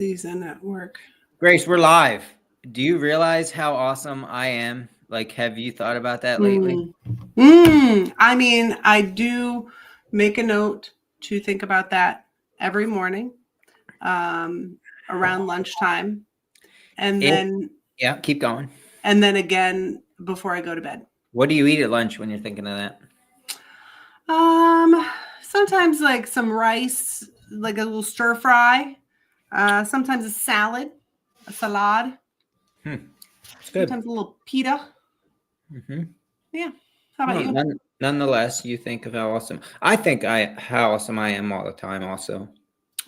season at work. Grace, we're live. Do you realize how awesome I am? Like, have you thought about that lately? I mean, I do make a note to think about that every morning around lunchtime. And then yeah, keep going. And then again before I go to bed. What do you eat at lunch when you're thinking of that? Sometimes like some rice, like a little stir fry. Sometimes a salad. It's good. Sometimes a little pita. Mm-hmm. Yeah. How about you? Nonetheless, you think of how awesome. I think how awesome I am all the time also.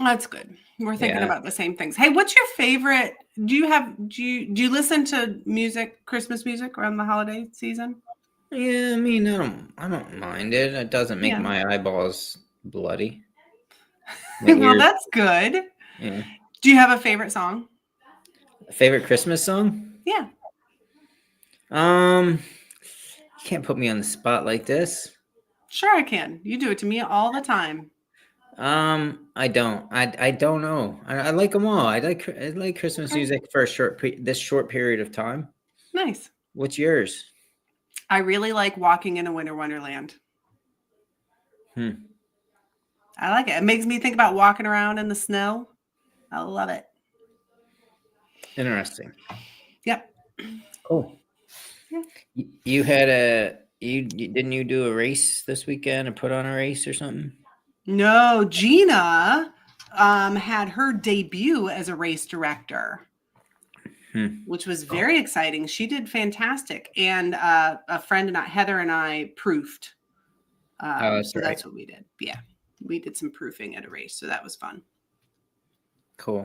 That's good. We're thinking about the same things. Hey, what's your favorite? Do you listen to music, Christmas music around the holiday season? Yeah, I mean, I don't mind it. It doesn't make my eyeballs bloody. Well, that's good. Yeah. Do you have a favorite song? A favorite Christmas song? Yeah. You can't put me on the spot like this. Sure I can. You do it to me all the time. I don't. I don't know. I like them all. I like Christmas music for this short period of time. Nice. What's yours? I really like Walking in a Winter Wonderland. I like it. It makes me think about walking around in the snow. I love it. Interesting. Yep. Cool. Yeah. You had didn't you do a race this weekend or put on a race or something? No, Gina had her debut as a race director, which was very exciting. She did fantastic. And a friend and Heather and I proofed. That's what we did. Yeah, we did some proofing at a race. So that was fun. Cool.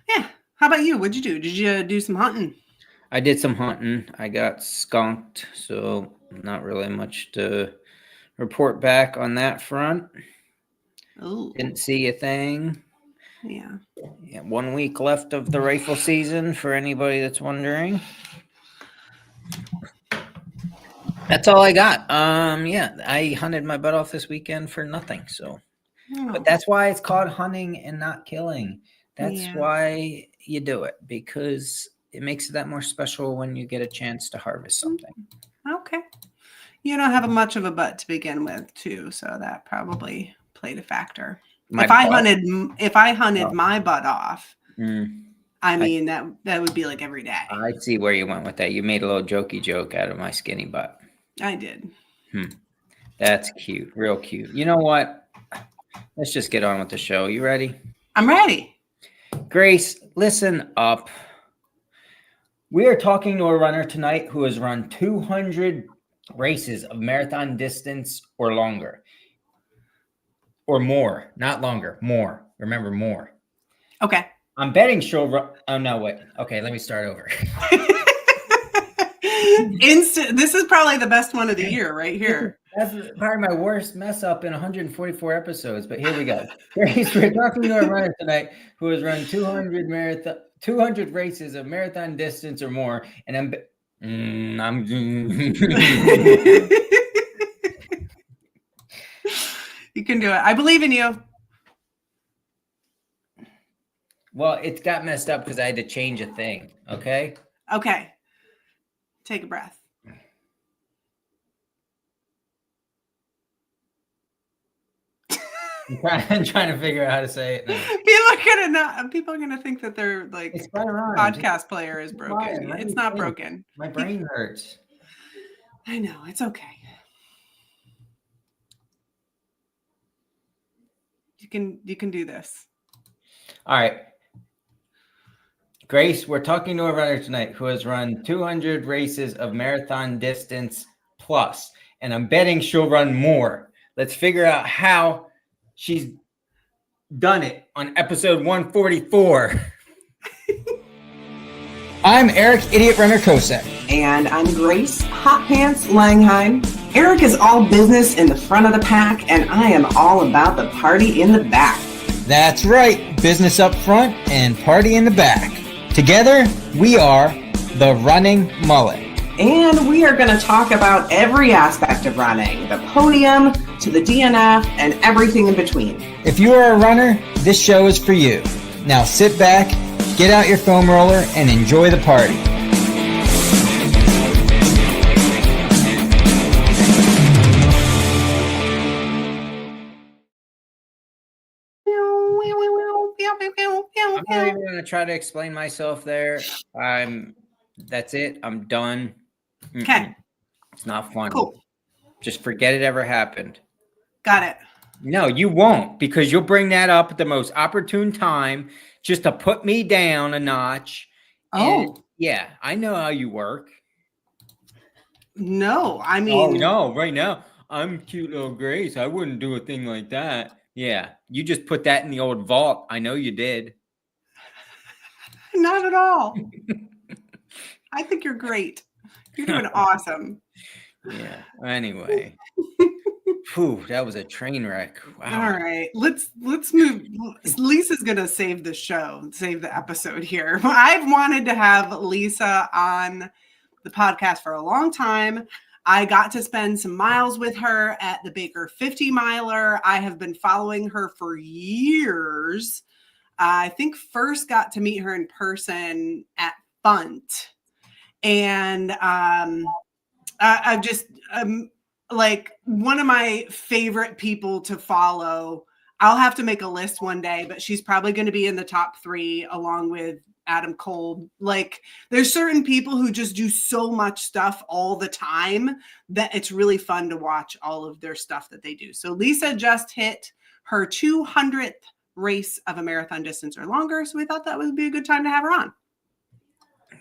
Yeah. How about you? What'd you do? Did you do some hunting? I did some hunting. I got skunked, so not really much to report back on that front. Ooh. Didn't see a thing. Yeah. 1 week left of the rifle season for anybody that's wondering. That's all I got. I hunted my butt off this weekend for nothing. So, but that's why it's called hunting and not killing. That's why you do it, because it makes it that more special when you get a chance to harvest something. Okay. You don't have much of a butt to begin with, too, so that probably played a factor. If I hunted my butt off, I mean that would be like every day. I see where you went with that. You made a little jokey joke out of my skinny butt. I did. That's cute. Real cute. You know what? Let's just get on with the show. You ready? I'm ready. Grace, listen up. We are talking to a runner tonight who has run 200 races of marathon distance or longer. Or more, not longer, more. Remember, more. Okay. I'm betting she'll run. Oh, no, wait. Okay, let me start over. This is probably the best one of the year right here. That's probably my worst mess up in 144 episodes, but here we go. Grace, we're talking to a runner tonight who has run 200 races of marathon distance or more, and You can do it. I believe in you. Well, it got messed up because I had to change a thing. Okay. Okay. Take a breath. I'm trying to figure out how to say it now. People are gonna think that their podcast player is broken. It's not broken. My brain hurts. I know, it's okay. You can do this. All right. Grace, we're talking to a runner tonight who has run 200 races of marathon distance plus, and I'm betting she'll run more. Let's figure out how she's done it on episode 144. I'm Eric, Idiot Runner Kosek. And I'm Grace, Hot Pants Langheim. Eric is all business in the front of the pack, and I am all about the party in the back. That's right, business up front and party in the back. Together, we are the Running Mullet. And we are going to talk about every aspect of running, the podium to the DNF and everything in between. If you are a runner, this show is for you. Now sit back, get out your foam roller, and enjoy the party. I'm not even going to try to explain myself there. That's it. I'm done. Okay. It's not fun. Cool. Just forget it ever happened. Got it. No, you won't, because you'll bring that up at the most opportune time just to put me down a notch. And yeah, I know how you work. No, I mean. Oh, no, right now. I'm cute little Grace. I wouldn't do a thing like that. Yeah, you just put that in the old vault. I know you did. Not at all. I think you're great. You're doing awesome. Yeah. Anyway. Whew, that was a train wreck. Wow. All right. Let's move. Lisa's gonna save the show, save the episode here. I've wanted to have Lisa on the podcast for a long time. I got to spend some miles with her at the Baker 50 miler. I have been following her for years. I think first got to meet her in person at Funt. And I just like one of my favorite people to follow. I'll have to make a list one day, but she's probably going to be in the top 3 along with Adam Cole. Like there's certain people who just do so much stuff all the time that it's really fun to watch all of their stuff that they do. So Lisa just hit her 200th race of a marathon distance or longer. So we thought that would be a good time to have her on.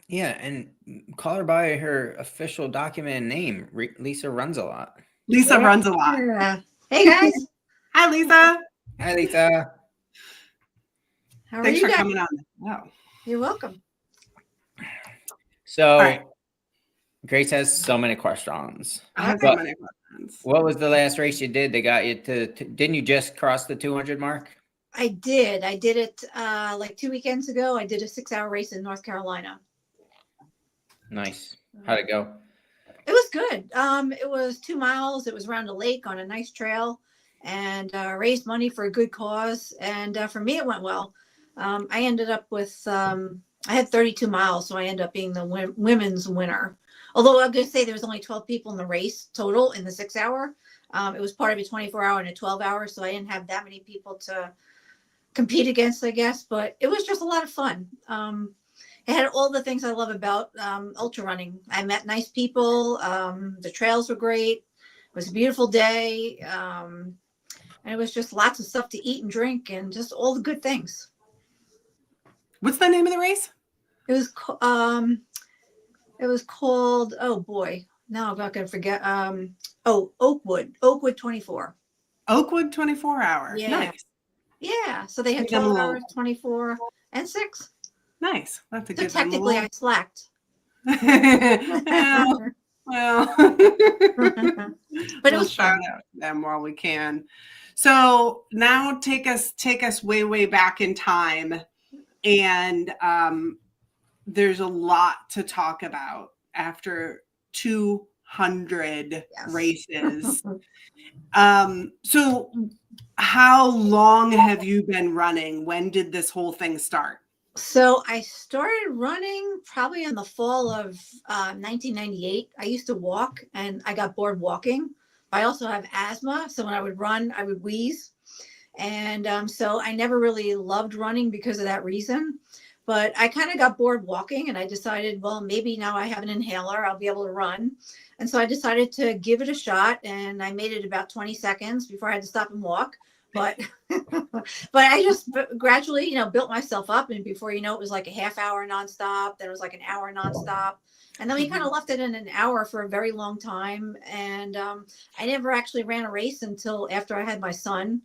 Yeah, and call her by her official documented name, Lisa Runsalot. Lisa Runsalot. Hey guys. Hi, Lisa. Hi, Lisa. How are Thanks you for guys? coming on. Wow. You're welcome. So, right. Grace has so many questions. I have so many questions. What was the last race you did? They got you to didn't you just cross the 200 mark? I did it like 2 weekends ago. I did a 6-hour race in North Carolina. Nice. How'd it go? It was good. It was 2 miles. It was around a lake on a nice trail, and raised money for a good cause. And for me, it went well. I ended up with I had 32 miles, so I ended up being the women's winner. Although I'm going to say there was only 12 people in the race total in the 6-hour. It was part of a 24-hour and a 12-hour, so I didn't have that many people to compete against, I guess. But it was just a lot of fun. It had all the things I love about ultra running. I met nice people. The trails were great. It was a beautiful day. And it was just lots of stuff to eat and drink and just all the good things. What's the name of the race? It was called, oh boy, now I'm not going to forget. Oakwood 24. Oakwood 24 hour. Yeah. Nice. Yeah. So they had 12 hours, 24 and 6. Nice. That's a So good technically I slacked. well, but it was shout fun. out to them while we can. So now take us way back in time, and there's a lot to talk about after 200 races. So how long have you been running? When did this whole thing start? So I started running probably in the fall of 1998. I used to walk and I got bored walking. I also have asthma. So when I would run, I would wheeze. And so I never really loved running because of that reason. But I kind of got bored walking and I decided, well, maybe now I have an inhaler, I'll be able to run. And so I decided to give it a shot, and I made it about 20 seconds before I had to stop and walk. But I just gradually, built myself up. And before you know, it was like a half hour nonstop. Then it was like an hour nonstop. And then we kind of left it in an hour for a very long time. And I never actually ran a race until after I had my son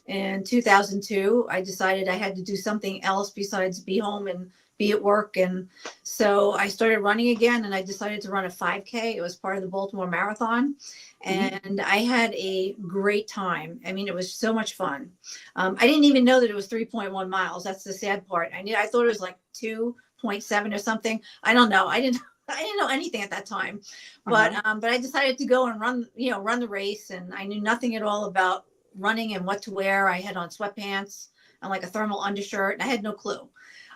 in 2002. I decided I had to do something else besides be home and be at work. And so I started running again, and I decided to run a 5K. It was part of the Baltimore Marathon. And I had a great time. I mean, it was so much fun. I didn't even know that it was 3.1 miles. That's the sad part. I thought it was like 2.7 or something. I don't know. I didn't know anything at that time, but I decided to go and run the race. And I knew nothing at all about running and what to wear. I had on sweatpants and like a thermal undershirt. And I had no clue.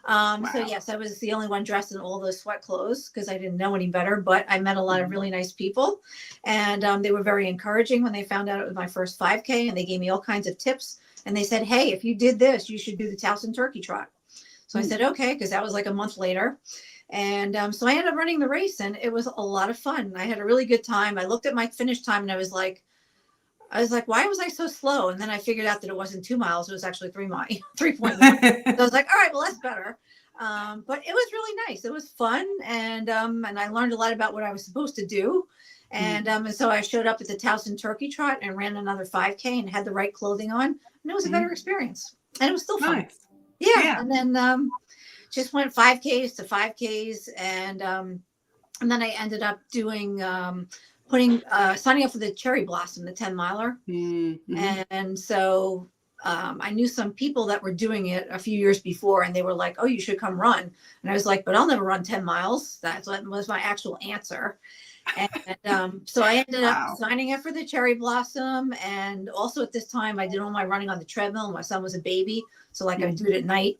So yes, I was the only one dressed in all those sweat clothes because I didn't know any better, but I met a lot of really nice people, and they were very encouraging when they found out it was my first 5K, and they gave me all kinds of tips. And they said, hey, if you did this, you should do the Towson Turkey Trot. So I said, okay, because that was like a month later. And so I ended up running the race, and it was a lot of fun. I had a really good time. I looked at my finish time and I was like, why was I so slow? And then I figured out that it wasn't 2 miles. It was actually 3.1. So I was like, all right, well, that's better. But it was really nice. It was fun. And I learned a lot about what I was supposed to do. And so I showed up at the Towson Turkey Trot and ran another 5K and had the right clothing on. And it was a better experience. And it was still fun. Nice. Yeah. And then just went 5Ks to 5Ks. And then I ended up doing signing up for the Cherry Blossom, the 10 miler. And so I knew some people that were doing it a few years before, and they were like, oh, you should come run. And I was like, but I'll never run 10 miles. That's what was my actual answer. And so I ended up signing up for the Cherry Blossom. And also at this time, I did all my running on the treadmill. My son was a baby. So like I would do it at night.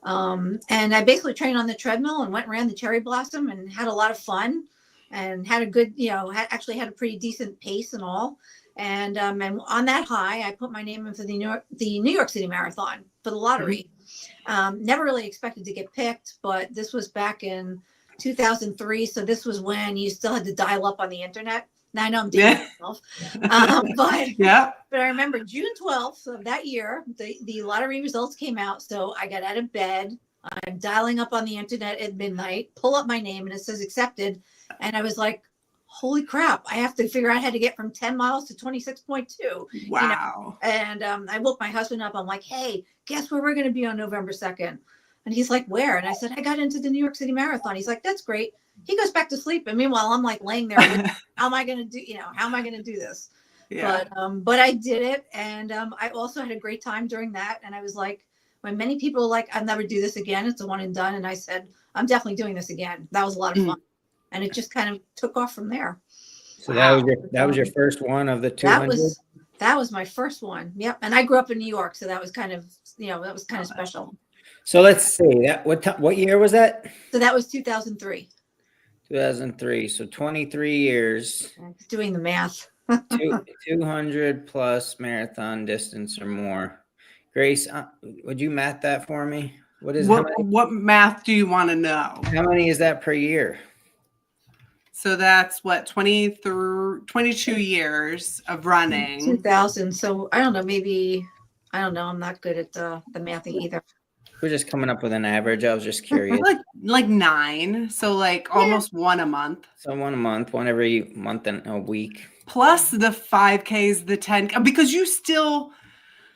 And I basically trained on the treadmill and went and ran the Cherry Blossom and had a lot of fun. And had a good, actually had a pretty decent pace and all. And on that high, I put my name in for the New York City Marathon for the lottery. Never really expected to get picked, but this was back in 2003. So this was when you still had to dial up on the internet. Now I know I'm dating myself. But I remember June 12th of that year, the lottery results came out. So I got out of bed. I'm dialing up on the internet at midnight, pull up my name, and it says accepted. And I was like, holy crap, I have to figure out how to get from 10 miles to 26.2. Wow. And I woke my husband up. I'm like, hey, guess where we're going to be on November 2nd? And he's like, where? And I said, I got into the New York City Marathon. He's like, that's great. He goes back to sleep. And meanwhile, I'm like laying there. How am I going to do this? Yeah. But I did it. And I also had a great time during that. And I was like, when many people are like, I'll never do this again. It's a one and done. And I said, I'm definitely doing this again. That was a lot of fun. And it just kind of took off from there. So that was your first one of the 200? That was my first one. Yep. And I grew up in New York, so that was kind of, special. So let's see. What year was that? So that was 2003. 2003. So 23 years. I was doing the math. 200 plus marathon distance or more. Grace, would you math that for me? What math do you want to know? How many is that per year? So that's 22 years of running. 2000. So I don't know, I'm not good at the mathing either. We're just coming up with an average. I was just curious. like 9. So almost one a month. So one a month, one every month and a week. Plus the 5Ks, the 10, because you still,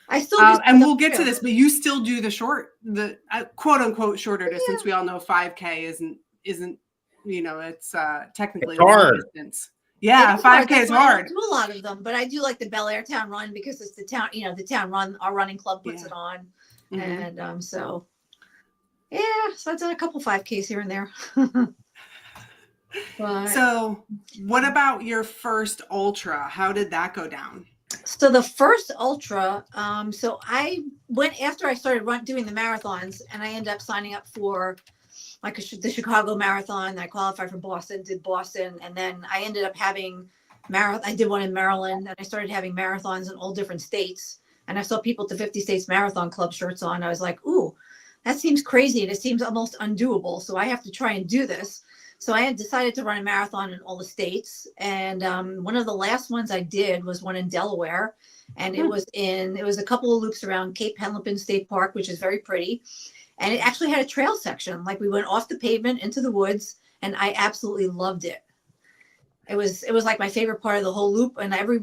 I still do and we'll get to this, but you still do the quote unquote shorter distance. We all know 5K isn't, it's technically hard distance. Yeah, 5K is hard. I do a lot of them, but I do like the Bel Air Town Run because it's the town run. Our running club puts it on, and so I've done a couple 5Ks here and there. So, what about your first ultra? How did that go down? So the first ultra, so I went after I started doing the marathons, and I ended up signing up for the Chicago Marathon. I qualified for Boston, did Boston, and then I ended up having I did one in Maryland, and I started having marathons in all different states. And I saw people with the 50 States Marathon Club shirts on. I was like, ooh, that seems crazy, and it seems almost undoable. So I have to try and do this. So I had decided to run a marathon in all the states. And one of the last ones I did was one in Delaware. And it was a couple of loops around Cape Henlopen State Park, which is very pretty. And it actually had a trail section. Like we went off the pavement into the woods, and I absolutely loved it. It was like my favorite part of the whole loop. And every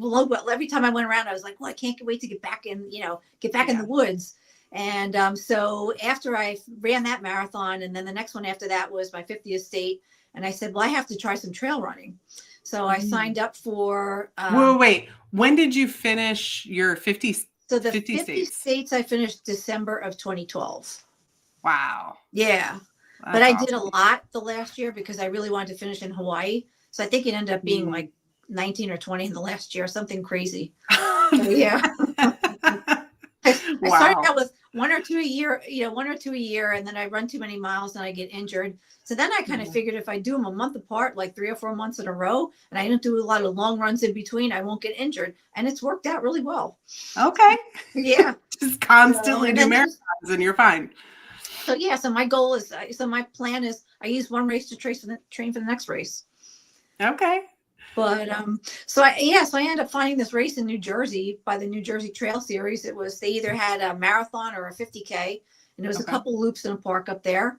time I went around, I was like, well, I can't wait to get back in the woods. And so after I ran that marathon, and then the next one after that was my 50th state. And I said, well, I have to try some trail running. So I signed up for. Wait, when did you finish your 50? So the 50 states I finished December of 2012. Wow. Yeah. That's but I awesome. did a lot the last year because I really wanted to finish in Hawaii. So I think it ended up being like 19 or 20 in the last year, something crazy. So, yeah. I started out with 1 or 2 a year, 1 or 2 a year. And then I run too many miles and I get injured. So then I kind of figured if I do them a month apart, like 3 or 4 months in a row, and I don't do a lot of long runs in between, I won't get injured. And it's worked out really well. Okay. Yeah. Just constantly So, do marathons and you're fine. So yeah, so my goal is, so my plan is I use one race to train for the next race. Okay. But so I ended up finding this race in New Jersey by the New Jersey Trail Series. It was, they either had a marathon or a 50K, and there was a couple loops in a park up there.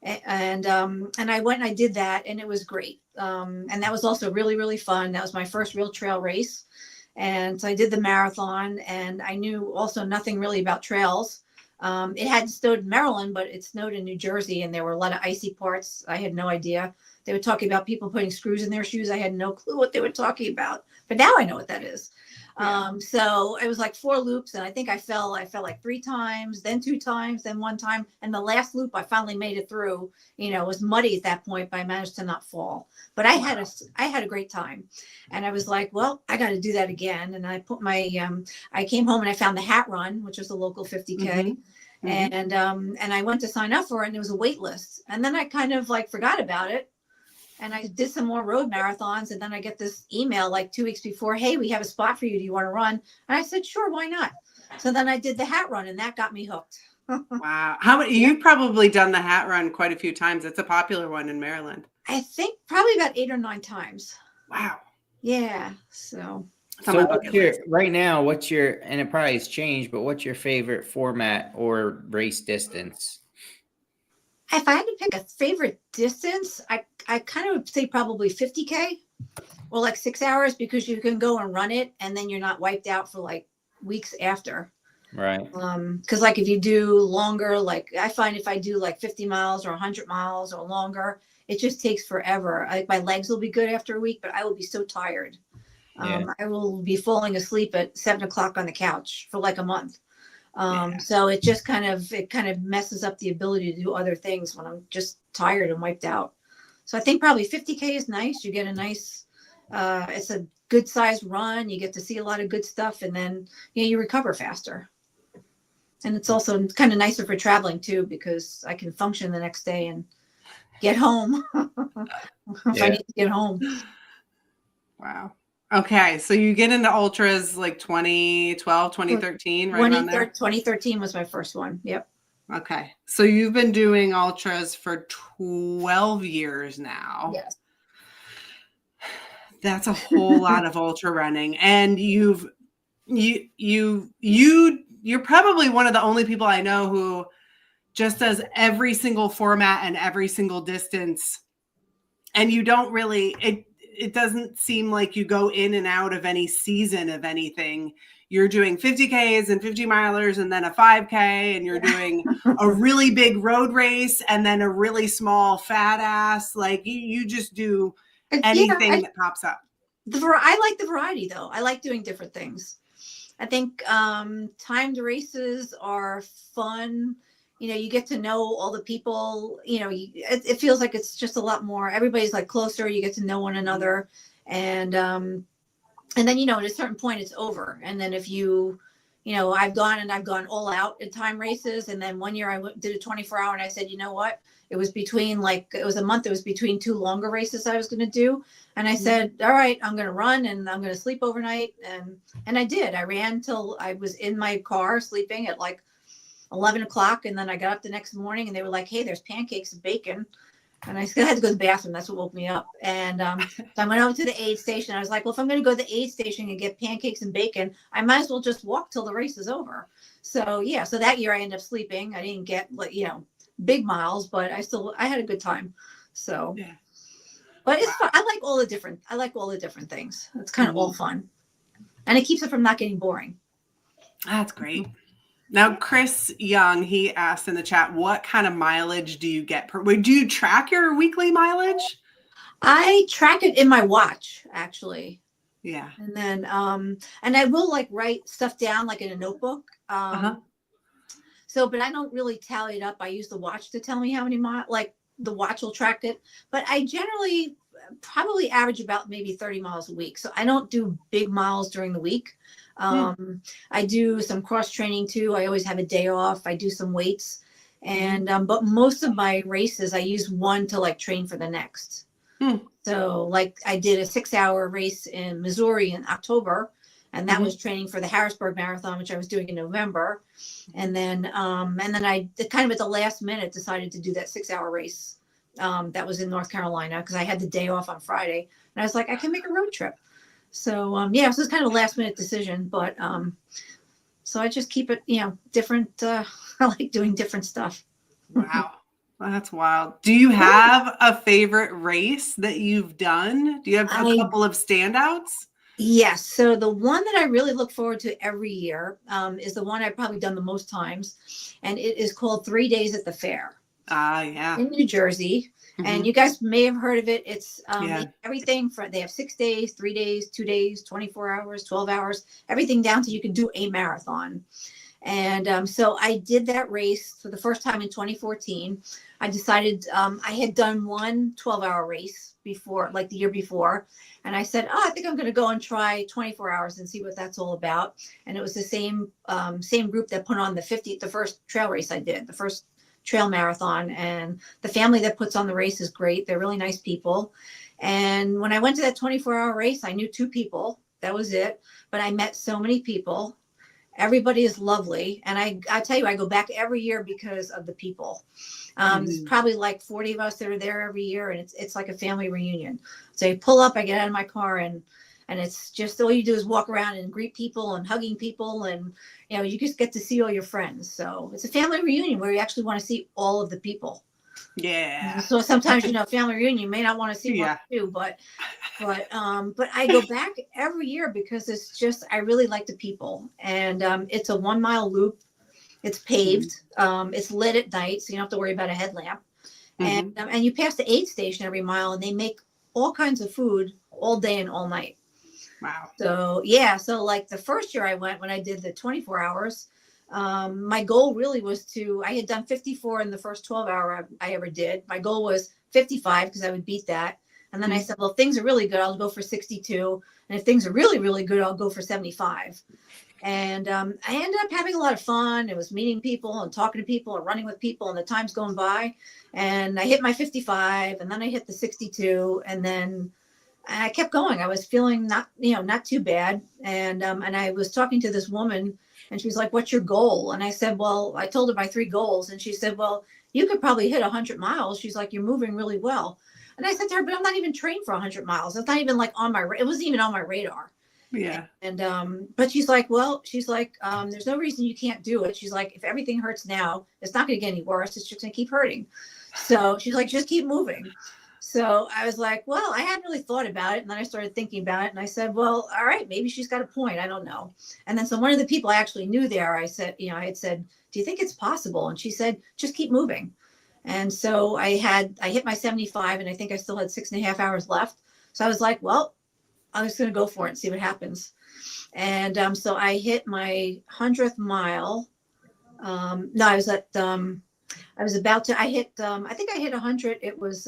And I went and I did that, and it was great. And that was also really, really fun. That was my first real trail race. And so I did the marathon, and I knew also nothing really about trails. It hadn't snowed in Maryland, but it snowed in New Jersey, and there were a lot of icy parts. I had no idea. They were talking about people putting screws in their shoes. I had no clue what they were talking about, but now I know what that is. Yeah. So it was like 4 loops, and I think I fell like 3 times, then 2 times, then 1 time. And the last loop, I finally made it through. It was muddy at that point, but I managed to not fall. But I had a great time, and I was like, well, I got to do that again. And I put my, I came home and I found the Hat Run, which was the local 50K. And I went to sign up for it, and it was a wait list. And then I kind of like forgot about it. And I did some more road marathons. And then I get this email like 2 weeks before, hey, we have a spot for you. Do you want to run? And I said, sure, why not? So then I did the Hat Run, and that got me hooked. Wow. How many? You've probably done the Hat Run quite a few times. It's a popular one in Maryland. I think probably about 8 or 9 times. Wow. Yeah. So right now, and it probably has changed, but what's your favorite format or race distance? If I had to pick a favorite distance, I kind of would say probably 50K or like 6 hours, because you can go and run it and then you're not wiped out for like weeks after. Right. Because like if you do longer, like I find if I do like 50 miles or 100 miles or longer, it just takes forever. My legs will be good after a week, but I will be so tired. I will be falling asleep at 7 o'clock on the couch for like a month. So it just kind of messes up the ability to do other things when I'm just tired and wiped out. So I think probably 50K is nice. You get a nice, it's a good sized run. You get to see a lot of good stuff, and then you recover faster. And it's also kind of nicer for traveling too, because I can function the next day and get home if I need to get home. Wow. Okay, so you get into ultras like 2012, 2013, right around there? 2013 was my first one. Yep. Okay, so you've been doing ultras for 12 years now. Yes. That's a whole lot of ultra running, and you're probably one of the only people I know who just does every single format and every single distance, and you don't really it doesn't seem like you go in and out of any season of anything. You're doing 50Ks and 50 milers and then a 5K, and you're doing a really big road race and then a really small fat ass. Like you just do anything that pops up. I like the variety though. I like doing different things. I think timed races are fun. You get to know all the people, it feels like it's just a lot more, everybody's like closer, you get to know one another. And then, at a certain point it's over. And then if I've gone all out at time races. And then one year I did a 24-hour, and I said, you know what? It was a month. It was between 2 longer races I was going to do. And I said, all right, I'm going to run and I'm going to sleep overnight. And I did. I ran till I was in my car sleeping at like 11 o'clock. And then I got up the next morning and they were like, hey, there's pancakes and bacon. And I had to go to the bathroom. That's what woke me up. And so I went over to the aid station. I was like, well, if I'm going to go to the aid station and get pancakes and bacon, I might as well just walk till the race is over. So yeah, so that year I ended up sleeping. I didn't get big miles, but I had a good time. So, yeah. But it's fun. I like all the different things. It's kind of all fun. And it keeps it from not getting boring. That's great. Now, Chris Young, he asked in the chat, what kind of mileage do you get per week? Do you track your weekly mileage? I track it in my watch, actually. Yeah. And then, and I will write stuff down in a notebook. So, but I don't really tally it up. I use the watch to tell me how many miles, the watch will track it. But I generally probably average about maybe 30 miles a week. So I don't do big miles during the week. I do some cross training too. I always have a day off. I do some weights, and but most of my races, I use one to like train for the next. So like I did a 6-hour race in Missouri in October, and that was training for the Harrisburg Marathon, which I was doing in November. And then I kind of at the last minute decided to do that 6-hour race. That was in North Carolina because I had the day off on Friday, and I was like, I can make a road trip. So yeah, so it's kind of a last minute decision, but so I just keep it, different. I like doing different stuff. Wow. That's wild. Do you have a favorite race that you've done? Do you have a couple of standouts? Yes. So the one that I really look forward to every year is the one I've probably done the most times. And it is called 3 Days at the Fair. Yeah. In New Jersey. And you guys may have heard of it. It's everything they have 6 days, 3 days, 2 days, 24 hours, 12 hours, everything down to you can do a marathon. And so I did that race for the first time in 2014. I decided I had done one 12-hour race before, like the year before. And I said, I think I'm going to go and try 24 hours and see what that's all about. And it was the same group that put on the first trail race I did, the first trail marathon. And the family that puts on the race is great. They're really nice people. And when I went to that 24-hour race, I knew 2 people. That was it. But I met so many people. Everybody is lovely. And I tell you, I go back every year because of the people. There's probably like 40 of us that are there every year. And it's like a family reunion. So I pull up, I get out of my car, and it's just all you do is walk around and greet people and hugging people. And, you just get to see all your friends. So it's a family reunion where you actually want to see all of the people. Yeah. So sometimes, family reunion, you may not want to see one or two, but I go back every year because it's just, I really like the people. And it's a 1 mile loop. It's paved. It's lit at night, so you don't have to worry about a headlamp. And you pass the aid station every mile, and they make all kinds of food all day and all night. Wow. So yeah, so like the first year I went, when I did the 24 hours, my goal really was I had done 54 in the first 12-hour I ever did. My goal was 55 because I would beat that. And then I said, well, if things are really good, I'll go for 62. And if things are really, really good, I'll go for 75. And I ended up having a lot of fun. It was meeting people and talking to people and running with people, and the time's going by. And I hit my 55, and then I hit the 62, and then I kept going. I was feeling not too bad. And I was talking to this woman, and she was like, what's your goal? And I said, well, I told her my 3 goals. And she said, well, you could probably hit 100 miles. She's like, you're moving really well. And I said to her, but I'm not even trained for 100 miles. It's not even like it wasn't even on my radar. Yeah. And but she's like, there's no reason you can't do it. She's like, if everything hurts now, it's not going to get any worse. It's just going to keep hurting. So she's like, just keep moving. So I was like, well, I hadn't really thought about it. And then I started thinking about it, and I said, well, all right, maybe she's got a point. I don't know. And then so one of the people I actually knew there, I said, I had said, do you think it's possible? And she said, just keep moving. And so I hit my 75, and I think I still had 6.5 hours left. So I was like, well, I'm just going to go for it and see what happens. And so I hit my 100th mile. No, I was about to, I think I hit 100. It was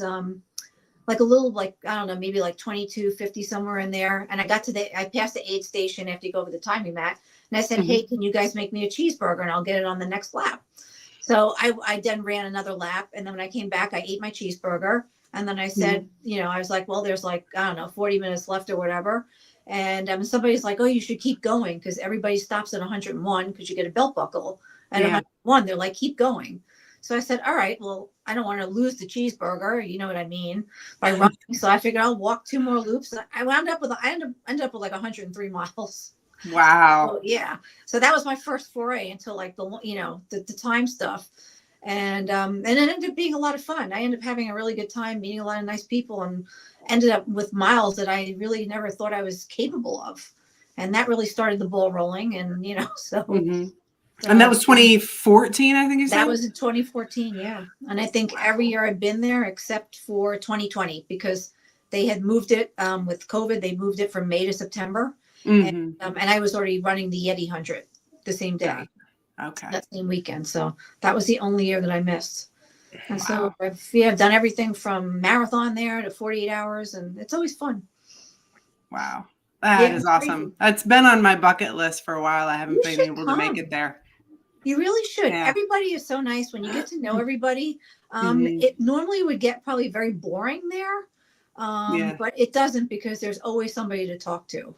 like a little, like, I don't know, maybe like 22:50 somewhere in there. And I passed the aid station after you go over the timing mat. And I said, hey, can you guys make me a cheeseburger, and I'll get it on the next lap. So I then ran another lap. And then when I came back, I ate my cheeseburger. And then I said, I was like, well, there's like, I don't know, 40 minutes left or whatever. And somebody's like, oh, you should keep going, because everybody stops at 101 because you get a belt buckle. And 101, they're like, keep going. So I said, all right, well, I don't want to lose the cheeseburger. You know what I mean? By running. So I figured I'll walk 2 more loops. I ended up with like 103 miles. Wow. So, yeah. So that was my first foray into like the time stuff. And it ended up being a lot of fun. I ended up having a really good time, meeting a lot of nice people, and ended up with miles that I really never thought I was capable of. And that really started the ball rolling. And, so. And that was 2014, I think you said? That was in 2014, yeah. And I think every year I've been there except for 2020, because they had moved it with COVID. They moved it from May to September. And I was already running the Yeti 100 the same day. Okay. That same weekend. So that was the only year that I missed. And so I've done everything from marathon there to 48 hours, and it's always fun. Wow. That Yeah, is it's awesome. crazy. That's been on my bucket list for a while. I haven't You been should able to make come. it there. You really should. Yeah. Everybody is so nice when you get to know everybody. Mhm. It normally would get probably very boring there, Yeah. but it doesn't because there's always somebody to talk to.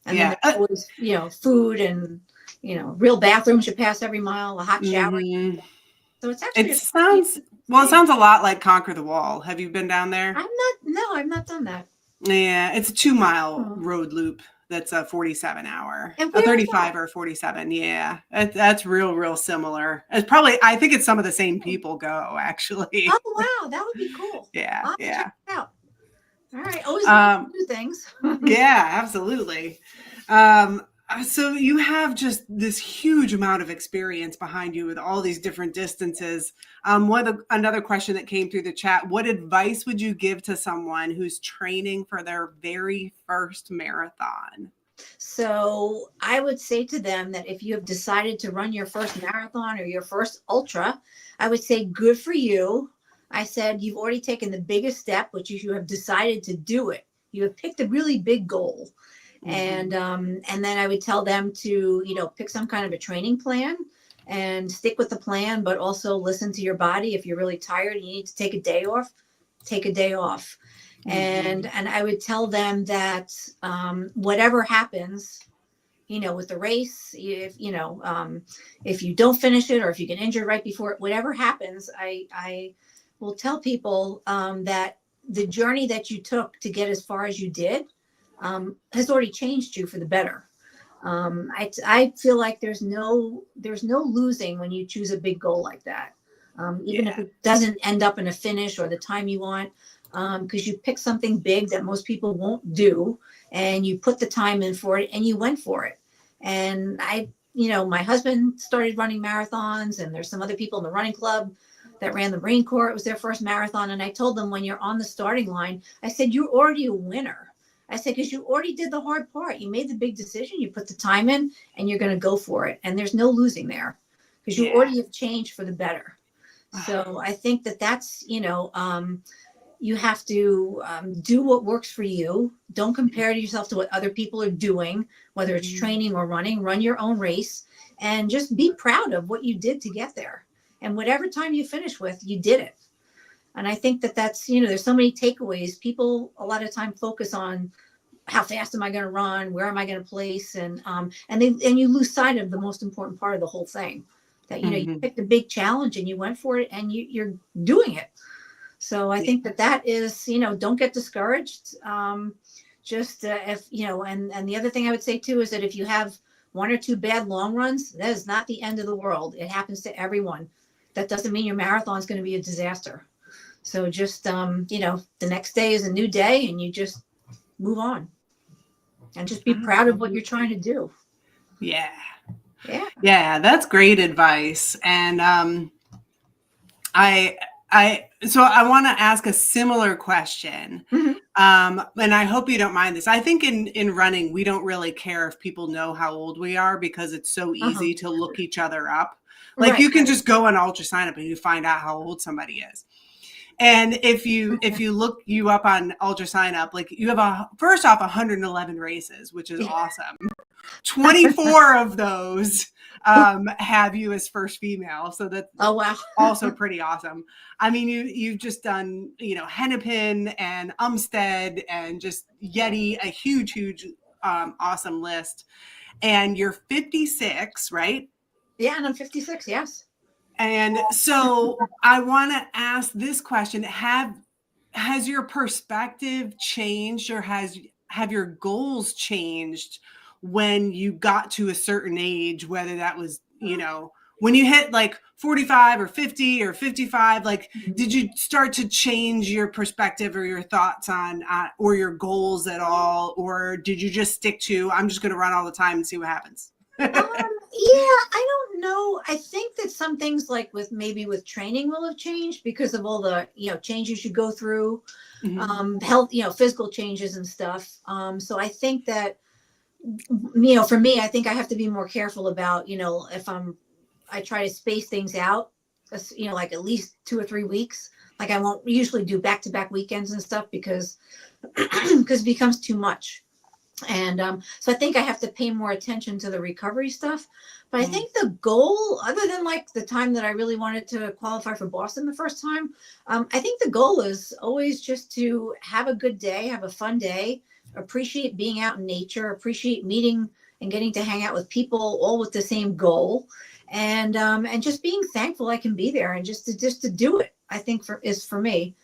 And then Yeah. there's always, food and, real bathrooms you pass every mile, a hot shower. Mhm. So it's actually It a sounds well, it sounds a lot like Conquer the Wall. Have you been down there? I've not done that. Yeah, it's a 2-mile Oh. road loop. That's a 47 hour, And a where is 35 or 47. Yeah, that's real similar. It's probably, I think it's some of the same people go actually. Oh, wow. That would be cool. Yeah, I'll have to yeah. check it out. All right. Always love to do things. Yeah, absolutely. So you have just this huge amount of experience behind you with all these different distances. Another question that came through the chat: what advice would you give to someone who's training for their very first marathon? So I would say to them that if you have decided to run your first marathon or your first ultra, I would say good for you. I said you've already taken the biggest step, which is you have decided to do it. You have picked a really big goal. And then I would tell them to, pick some kind of a training plan and stick with the plan, but also listen to your body. If you're really tired and you need to take a day off, take a day off. And I would tell them that whatever happens, with the race, if you don't finish it or if you get injured right before it, whatever happens, I will tell people that the journey that you took to get as far as you did has already changed you for the better. I feel like there's no losing when you choose a big goal like that. Even if it doesn't end up in a finish or the time you want, because you pick something big that most people won't do, and you put the time in for it and you went for it. And my husband started running marathons, and there's some other people in the running club that ran the Marine Corps. It was their first marathon. And I told them, when you're on the starting line, I said, you're already a winner. I said, because you already did the hard part. You made the big decision. You put the time in and you're going to go for it. And there's no losing there because you already have changed for the better. So I think that's, you have to do what works for you. Don't compare yourself to what other people are doing, whether it's training or running. Run your own race and just be proud of what you did to get there. And whatever time you finish with, you did it. And I think that's, there's so many takeaways. People a lot of time focus on how fast am I going to run? Where am I going to place? And you lose sight of the most important part of the whole thing, that, you picked a big challenge and you went for it and you're doing it. So I think that is, don't get discouraged. If, and the other thing I would say too, is that if you have 1 or 2 bad long runs, that is not the end of the world. It happens to everyone. That doesn't mean your marathon is going to be a disaster. So just, the next day is a new day and you just move on and just be proud of what you're trying to do. Yeah. Yeah. Yeah. That's great advice. And, so I want to ask a similar question. And I hope you don't mind this. I think in running, we don't really care if people know how old we are because it's so easy to look each other up. Like you can just go on Ultra Sign Up and you find out how old somebody is. And if you look you up on Ultra Sign Up, like you have first off 111 races, which is awesome. 24 of those have you as first female, so that's also pretty awesome. I mean, you've just done Hennepin and Umstead and just Yeti, a huge awesome list. And you're 56, right? Yeah, and I'm 56. Yes. And so I want to ask this question: has your perspective changed, or have your goals changed when you got to a certain age? Whether that was when you hit like 45 or 50 or 55, like did you start to change your perspective or your thoughts on or your goals at all, or did you just stick to I'm just going to run all the time and see what happens? I don't know. I think that some things like with training will have changed because of all the, changes you go through, health, physical changes and stuff. So I think that, for me, I think I have to be more careful about, if I try to space things out, like at least 2 or 3 weeks. Like I won't usually do back-to-back weekends and stuff because it becomes too much. And so I think I have to pay more attention to the recovery stuff. But I think the goal, other than like the time that I really wanted to qualify for Boston the first time, I think the goal is always just to have a good day, have a fun day, appreciate being out in nature, appreciate meeting and getting to hang out with people all with the same goal, and just being thankful I can be there and just to do it. I think is for me.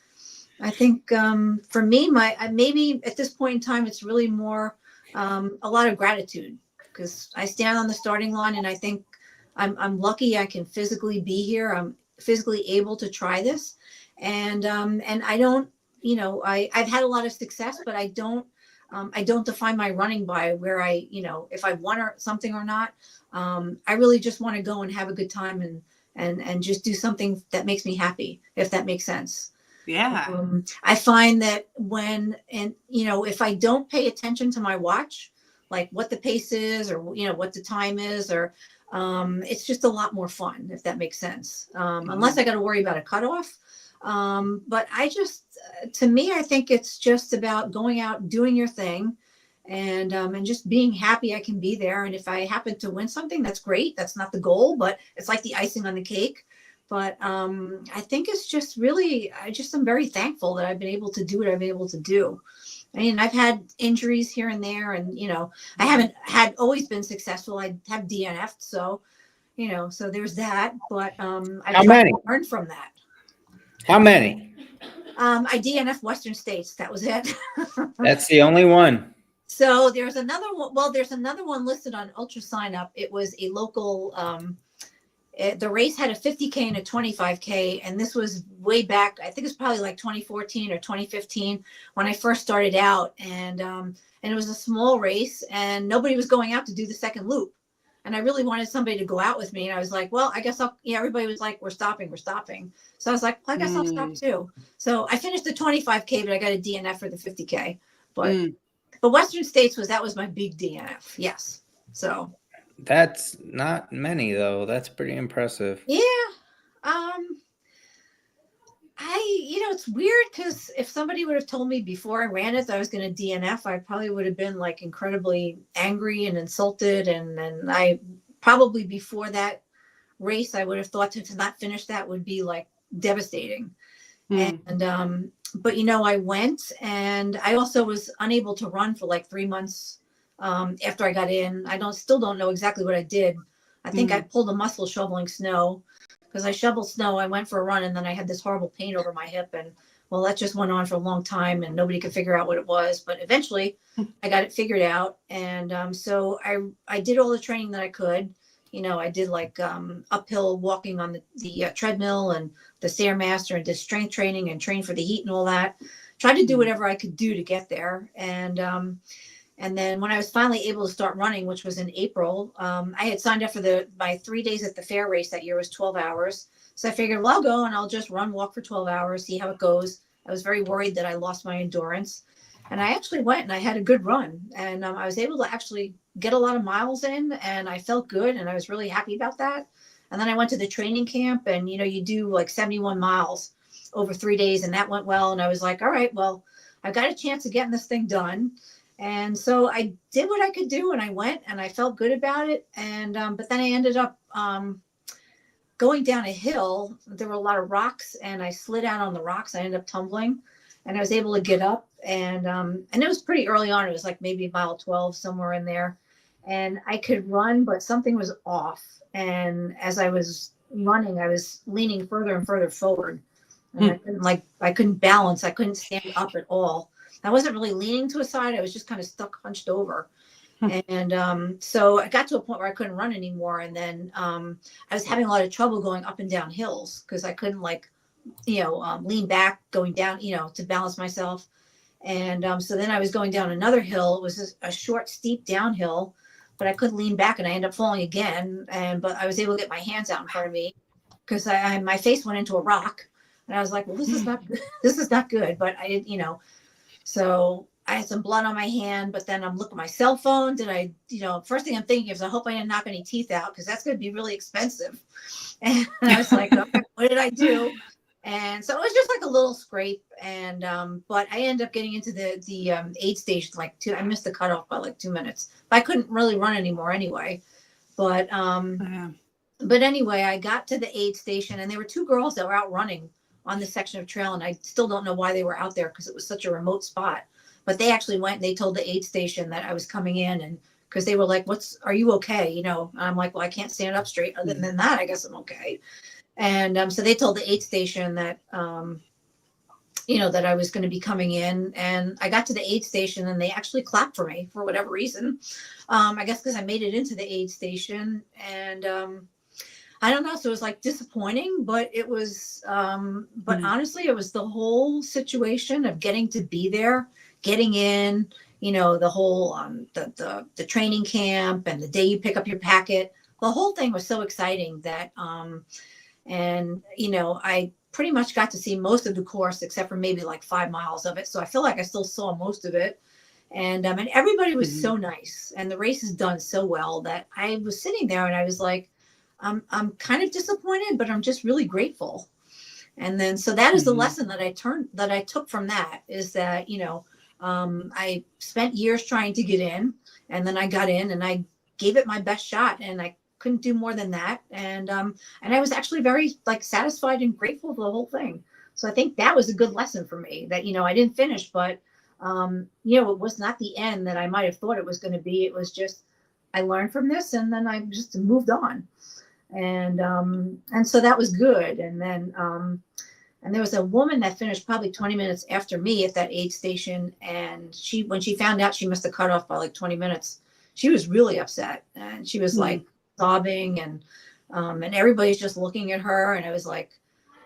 I think for me, maybe at this point in time, it's really more a lot of gratitude, because I stand on the starting line and I think I'm lucky I can physically be here. I'm physically able to try this, and I don't, I've had a lot of success, but I don't define my running by where if I won or something or not. I really just want to go and have a good time and just do something that makes me happy, if that makes sense. Yeah. I find that if I don't pay attention to my watch, like what the pace is or, what the time is, or it's just a lot more fun, if that makes sense. Unless I got to worry about a cutoff. But to me, I think it's just about going out, doing your thing, and just being happy I can be there. And if I happen to win something, that's great. That's not the goal, but it's like the icing on the cake. But I think it's just really, I'm very thankful that I've been able to do what I've been able to do. I mean, I've had injuries here and there, and, I haven't always been successful. I have DNF'd, so there's that. But I've tried to learn from that. How many? I DNF Western States. That was it. That's the only one. So there's another one. Well, there's another one listed on Ultra Sign Up. It was a local, the race had a 50K and a 25K. And this was way back. I think it's probably like 2014 or 2015 when I first started out. And it was a small race and nobody was going out to do the second loop. And I really wanted somebody to go out with me. And I was like, well, I guess everybody was like, we're stopping. So I was like, well, I guess I'll stop too. So I finished the 25K, but I got a DNF for the 50K. But Western States that was my big DNF. Yes. So. That's not many though. That's pretty impressive. Yeah. It's weird because if somebody would have told me before I ran it that I was going to DNF, I probably would have been like incredibly angry and insulted. And I probably before that race, I would have thought to not finish that would be like devastating. And, but I went, and I also was unable to run for like 3 months after I got in. Still don't know exactly what I did. I think I pulled a muscle shoveling snow. Because I shoveled snow, I went for a run, and then I had this horrible pain over my hip. And well, that just went on for a long time and nobody could figure out what it was. But eventually I got it figured out. And so I did all the training that I could. I did like uphill walking on the treadmill and the Stairmaster, and did strength training and trained for the heat and all that. Tried to do whatever I could do to get there. And then when I was finally able to start running, which was in April, I had signed up for my 3 days at the fair race that year was 12 hours. So I figured, well, I'll go and I'll just walk for 12 hours, see how it goes. I was very worried that I lost my endurance. And I actually went and I had a good run. And I was able to actually get a lot of miles in, and I felt good. And I was really happy about that. And then I went to the training camp, and, you do like 71 miles over 3 days. And that went well. And I was like, all right, well, I've got a chance of getting this thing done. And so I did what I could do, and I went, and I felt good about it. And but then I ended up going down a hill. There were a lot of rocks, and I slid out on the rocks. I ended up tumbling, and I was able to get up. And it was pretty early on. It was like maybe mile 12, somewhere in there. And I could run, but something was off. And as I was running, I was leaning further and further forward. And I couldn't balance. I couldn't stand up at all. I wasn't really leaning to a side. I was just kind of stuck hunched over. And so I got to a point where I couldn't run anymore. And then I was having a lot of trouble going up and down hills because I couldn't lean back going down, to balance myself. And so then I was going down another hill. It was a short, steep downhill, but I couldn't lean back, and I ended up falling again. But I was able to get my hands out in front of me because my face went into a rock. And I was like, well, this is not good. This is not good. But I didn't, so I had some blood on my hand, but then I'm looking at my cell phone. Did I, first thing I'm thinking is I hope I didn't knock any teeth out because that's going to be really expensive. And I was like, okay, what did I do? And so it was just like a little scrape. And, but I ended up getting into the aid station, I missed the cutoff by like 2 minutes, but I couldn't really run anymore anyway. But, but anyway, I got to the aid station and there were 2 girls that were out running on this section of trail. And I still don't know why they were out there because it was such a remote spot, but they actually went and they told the aid station that I was coming in, and because they were like, are you okay? You know, and I'm like, well, I can't stand up straight. Other than that, I guess I'm okay. And so they told the aid station that, that I was going to be coming in, and I got to the aid station and they actually clapped for me for whatever reason. I guess because I made it into the aid station, and I don't know. So it was like disappointing, but it was, but honestly, it was the whole situation of getting to be there, getting in, the whole, the training camp and the day you pick up your packet. The whole thing was so exciting that, and, I pretty much got to see most of the course except for maybe like 5 miles of it. So I feel like I still saw most of it. And everybody was so nice, and the race is done so well that I was sitting there and I was like, I'm kind of disappointed, but I'm just really grateful. And then, so that is the lesson that I took from that, is that, I spent years trying to get in, and then I got in and I gave it my best shot, and I couldn't do more than that. And I was actually very satisfied and grateful for the whole thing. So I think that was a good lesson for me, that, I didn't finish, but, it was not the end that I might've thought it was going to be. It was just, I learned from this, and then I just moved on. And so that was good. And then, and there was a woman that finished probably 20 minutes after me at that aid station. And when she found out she missed the cutoff by like 20 minutes, she was really upset, and she was like sobbing, and everybody's just looking at her. And I was like,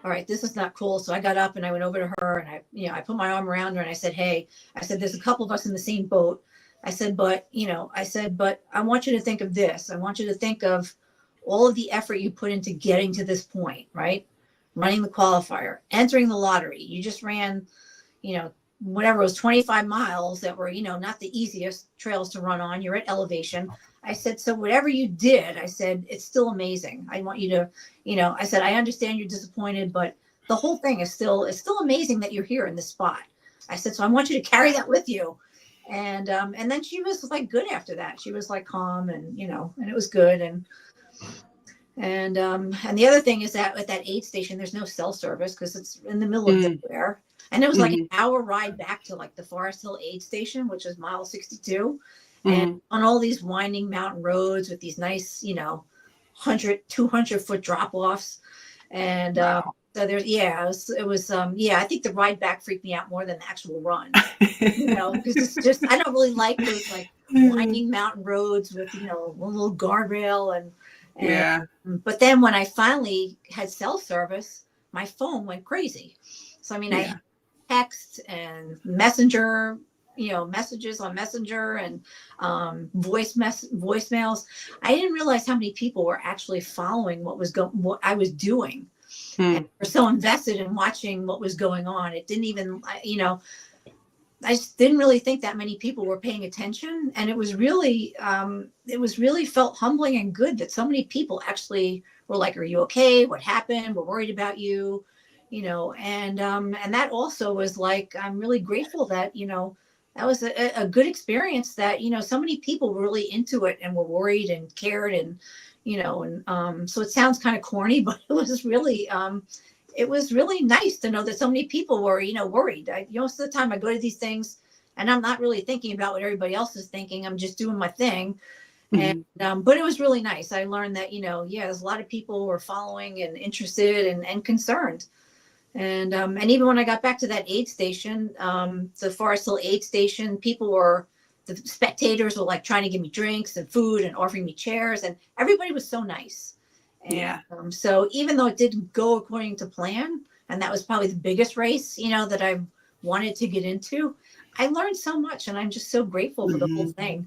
all right, this is not cool. So I got up and I went over to her, and I put my arm around her and I said, hey, I said, there's a couple of us in the same boat. I said, but I want you to think of this. I want you to think of all of the effort you put into getting to this point, right? Running the qualifier, entering the lottery. You just ran, whatever it was, 25 miles that were, not the easiest trails to run on. You're at elevation. I said, so whatever you did, I said, it's still amazing. I want you to, I said, I understand you're disappointed, but the whole thing is still amazing that you're here in this spot. I said, so I want you to carry that with you. And then she was like good after that. She was like calm, and, and it was good. And the other thing is that at that aid station, there's no cell service because it's in the middle of nowhere. And it was like an hour ride back to like the Forest Hill aid station, which is mile 62. And on all these winding mountain roads with these nice, 100, 200 foot drop offs. And so there's, it was I think the ride back freaked me out more than the actual run, because it's just, I don't really like those like winding mountain roads with, one little guardrail and but then when I finally had cell service, my phone went crazy. So, I text and messenger, messages on Messenger, and voicemails. I didn't realize how many people were actually following what I was doing. And were so invested in watching what was going on. It didn't even, I just didn't really think that many people were paying attention. And it was really felt humbling and good that so many people actually were like, are you okay? What happened? We're worried about you, and that also was like, I'm really grateful that, that was a good experience, that, so many people were really into it and were worried and cared, and, so it sounds kind of corny, but it was really nice to know that so many people were, worried. Most of the time I go to these things and I'm not really thinking about what everybody else is thinking. I'm just doing my thing. And, but it was really nice. I learned that, there's a lot of people who were following and interested and concerned. And even when I got back to that aid station, the Forest Hill aid station, the spectators were like trying to give me drinks and food and offering me chairs, and everybody was so nice. And, so even though it didn't go according to plan, and that was probably the biggest race, that I wanted to get into, I learned so much, and I'm just so grateful for the whole thing.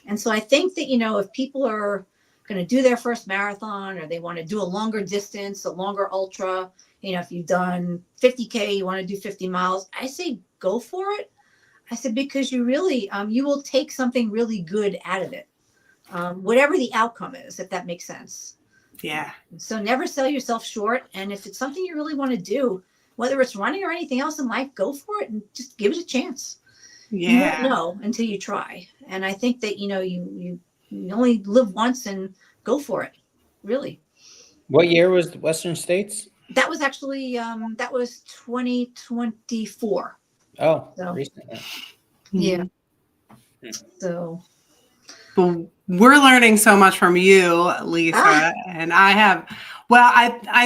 And so I think that, if people are going to do their first marathon, or they want to do a longer distance, a longer ultra, if you've done 50K, you want to do 50 miles, I say, go for it. I said, because you really, you will take something really good out of it. Whatever the outcome is, if that makes sense. Yeah. So never sell yourself short. And if it's something you really want to do, whether it's running or anything else in life, go for it and just give it a chance. Yeah. You won't know until you try. And I think that, you only live once, and go for it. Really. What year was the Western States? That was actually, that was 2024. Oh, So, recently. yeah. Hmm. So. But we're learning so much from you, Lisa. And I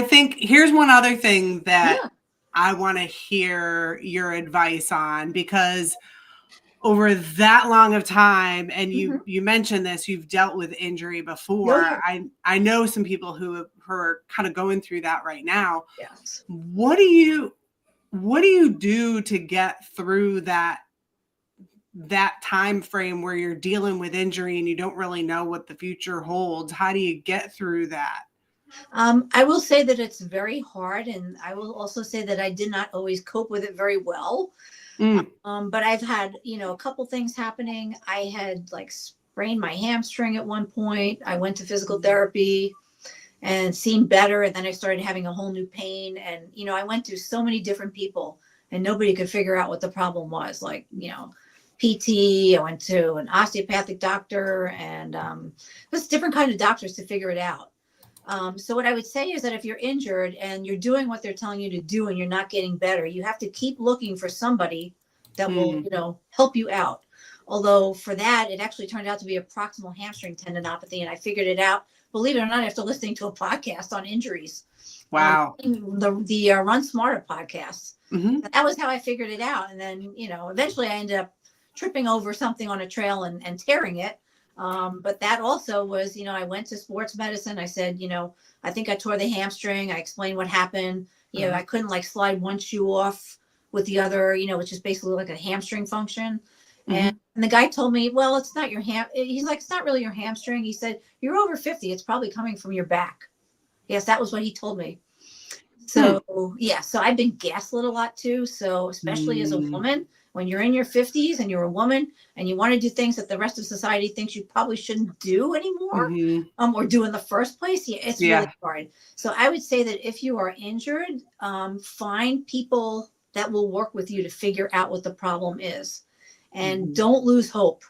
think here's one other thing that I want to hear your advice on, because over that long of time, and you mentioned this, you've dealt with injury before. I know some people who are kind of going through that right now. Yes. What do you do to get through that time frame where you're dealing with injury and you don't really know what the future holds? How do you get through that? I will say that it's very hard, and I will also say that I did not always cope with it very well. But I've had, a couple things happening. I had sprained my hamstring at one point. I went to physical therapy and seemed better. And then I started having a whole new pain. And, I went to so many different people, and nobody could figure out what the problem was. PT, I went to an osteopathic doctor, and it was different kind of doctors to figure it out. So what I would say is that if you're injured and you're doing what they're telling you to do and you're not getting better, you have to keep looking for somebody that will, help you out. Although for that, it actually turned out to be a proximal hamstring tendinopathy. And I figured it out, believe it or not, after listening to a podcast on injuries. Wow. The Run Smarter podcast. That was how I figured it out. And then, eventually I ended up tripping over something on a trail and tearing it. But that also was, I went to sports medicine. I said, I think I tore the hamstring. I explained what happened. I couldn't slide one shoe off with the other, which is basically like a hamstring function. And the guy told me, well, it's not your he's like, it's not really your hamstring. He said, you're over 50. It's probably coming from your back. Yes, that was what he told me. So so I've been gaslit a lot too. So especially as a woman, when you're in your 50s and you're a woman and you want to do things that the rest of society thinks you probably shouldn't do anymore, or do in the first place, it's really hard. So I would say that if you are injured, find people that will work with you to figure out what the problem is, and don't lose hope.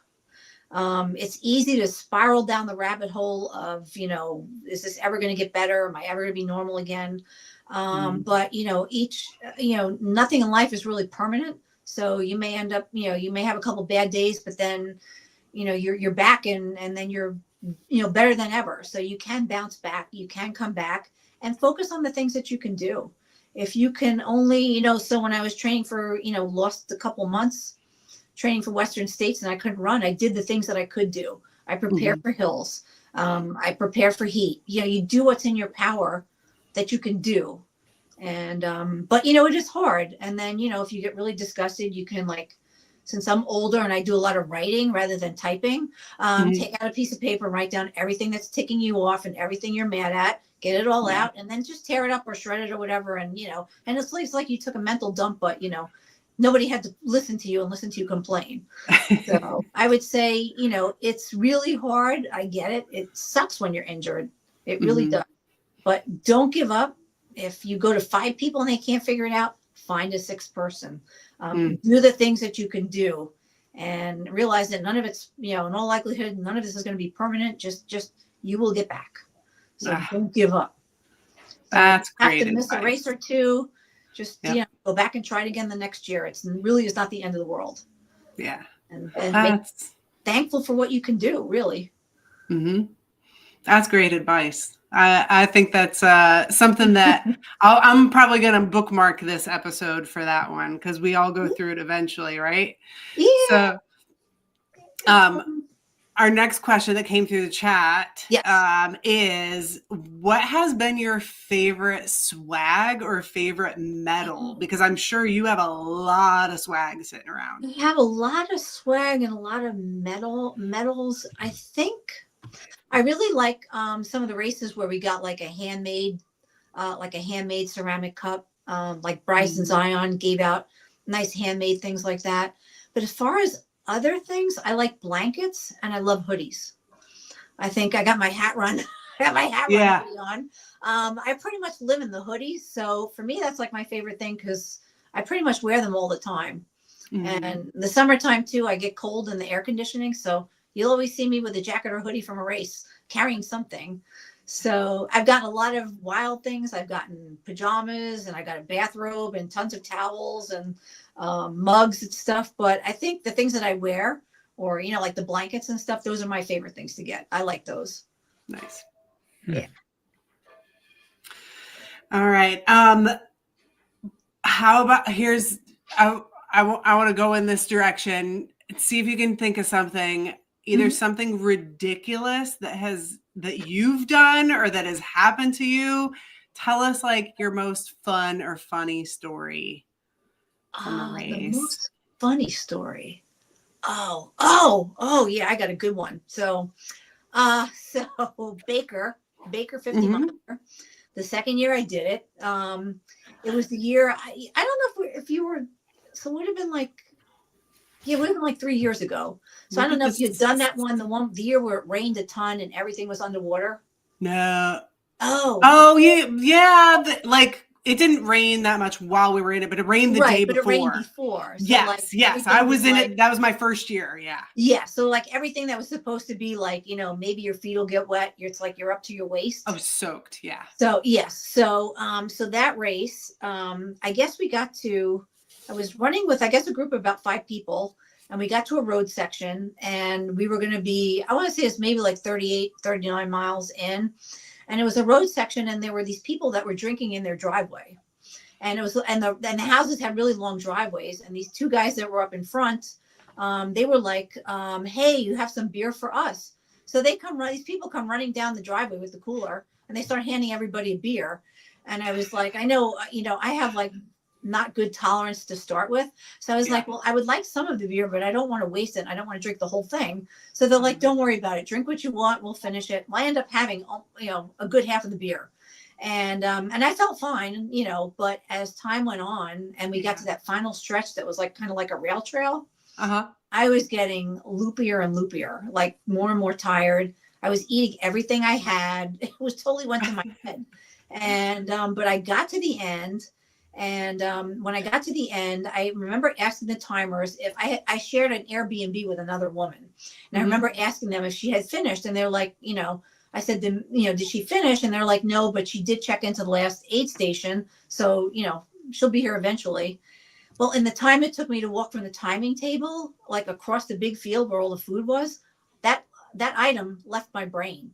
It's easy to spiral down the rabbit hole of, is this ever going to get better? Am I ever going to be normal again? But, nothing in life is really permanent. So you may end up, you may have a couple bad days, but then, you're back and then you're, better than ever. So you can bounce back, you can come back and focus on the things that you can do. If you can only, so when I was training for, lost a couple months training for Western States and I couldn't run, I did the things that I could do. I prepared for hills. I prepared for heat. You do what's in your power that you can do. And, but it is hard. And then, if you get really disgusted, you can since I'm older and I do a lot of writing rather than typing, take out a piece of paper and write down everything that's ticking you off and everything you're mad at, get it all out, and then just tear it up or shred it or whatever. And, and it's like you took a mental dump, but, nobody had to listen to you and listen to you complain. So I would say, it's really hard. I get it. It sucks when you're injured. It really does. But don't give up. If you go to 5 people and they can't figure it out, find a 6th person. Do the things that you can do and realize that none of it's, in all likelihood, none of this is going to be permanent. Just you will get back. So don't give up. That's great. Have to miss a race or two. Just, go back and try it again the next year. It's really is not the end of the world. Yeah. And be thankful for what you can do, really. That's great advice. I think that's something that I'm probably going to bookmark this episode for that one, because we all go through it eventually, right? Yeah. So our next question that came through the chat is, what has been your favorite swag or favorite medal? Because I'm sure you have a lot of swag sitting around. I have a lot of swag and a lot of medals. I think I really like some of the races where we got a handmade ceramic cup, like Bryce and Zion gave out nice handmade things like that. But as far as other things, I like blankets and I love hoodies. I think I got my hat run. I got my hat run hoodie on. I pretty much live in the hoodies. So for me, that's like my favorite thing because I pretty much wear them all the time. Mm-hmm. And the summertime too, I get cold in the air conditioning. So you'll always see me with a jacket or hoodie from a race, carrying something. So I've gotten a lot of wild things. I've gotten pajamas and I got a bathrobe and tons of towels and mugs and stuff. But I think the things that I wear, or, you know, like the blankets and stuff, those are my favorite things to get. I like those. Nice. Yeah. All right. How about I want to go in this direction. See if you can think of something, either something ridiculous that you've done or that has happened to you. Tell us like your most fun or funny story from a race. The most funny story. Oh, yeah, I got a good one. So Baker 50 miler. The second year I did it, it was the year, I don't know if you were, so it would have been like, yeah, it would have been like 3 years ago. So I don't know if you'd done that one, the year where it rained a ton and everything was underwater. No. Oh, yeah. Like it didn't rain that much while we were in it, but it rained the day before. But it rained before. So yes. I was in it. That was my first year. Yeah. Yeah. So like everything that was supposed to be like, you know, maybe your feet will get wet. It's like you're up to your waist. I was soaked. Yeah. So yes. So that race, I guess I was running with, I guess, a group of about 5 people, and we got to a road section and we were going to be, I want to say it's maybe like 38, 39 miles in. And it was a road section, and there were these people that were drinking in their driveway, and the houses had really long driveways. And these 2 guys that were up in front, they were like, "Hey, you have some beer for us?" So these people come running down the driveway with the cooler, and they start handing everybody a beer. And I was like, I know, you know, I have like not good tolerance to start with. So I was like, well, I would like some of the beer, but I don't want to waste it. I don't want to drink the whole thing. So they're like, don't worry about it. Drink what you want. We'll finish it. Well, I end up having, you know, a good half of the beer. And I felt fine, you know, but as time went on and we got to that final stretch that was like kind of like a rail trail, I was getting loopier and loopier, like more and more tired. I was eating everything I had. It was totally went to my head. And, but I got to the end. And when I got to the end, I remember asking the timers if I shared an Airbnb with another woman. And I remember asking them if she had finished. And they were like, you know, I said, you know, did she finish? And they're like, no, but she did check into the last aid station. So, you know, she'll be here eventually. Well, in the time it took me to walk from the timing table, like across the big field where all the food was, that item left my brain.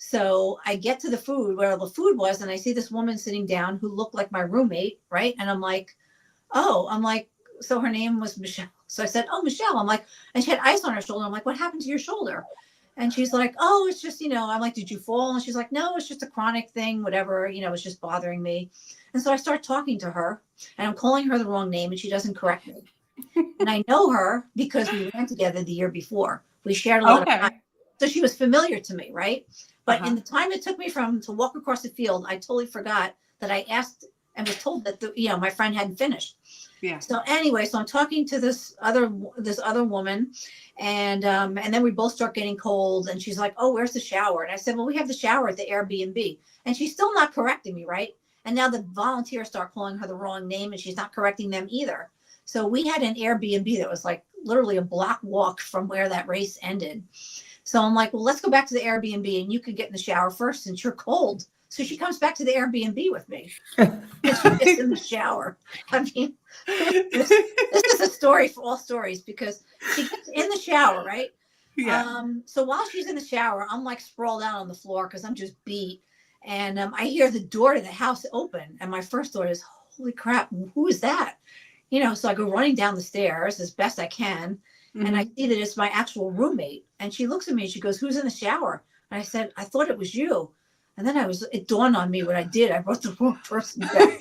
So I get to the food where the food was, and I see this woman sitting down who looked like my roommate, right? And I'm like, so her name was Michelle. So I said, oh, Michelle. I'm like, and she had ice on her shoulder. I'm like, what happened to your shoulder? And she's like, oh, it's just, you know, I'm like, did you fall? And she's like, no, it's just a chronic thing, whatever, you know, it's just bothering me. And so I start talking to her, and I'm calling her the wrong name, and she doesn't correct me. And I know her because we ran together the year before. We shared a lot of time. So she was familiar to me, right? But in the time it took me to walk across the field, I totally forgot that I asked and was told that my friend hadn't finished. Yeah. So anyway, so I'm talking to this other woman, and then we both start getting cold, and she's like, "Oh, where's the shower?" And I said, "Well, we have the shower at the Airbnb." And she's still not correcting me, right? And now the volunteers start calling her the wrong name, and she's not correcting them either. So we had an Airbnb that was like literally a block walk from where that race ended. So I'm like, well, let's go back to the Airbnb, and you can get in the shower first since you're cold. So she comes back to the Airbnb with me. And she gets in the shower. I mean, this is a story for all stories, because she gets in the shower, right? Yeah. So while she's in the shower, I'm like sprawled out on the floor because I'm just beat. And I hear the door to the house open. And my first thought is, holy crap, who is that? You know, so I go running down the stairs as best I can. And I see that it's my actual roommate. And she looks at me and she goes, who's in the shower? And I said, I thought it was you. And then it dawned on me what I did. I brought the wrong person back.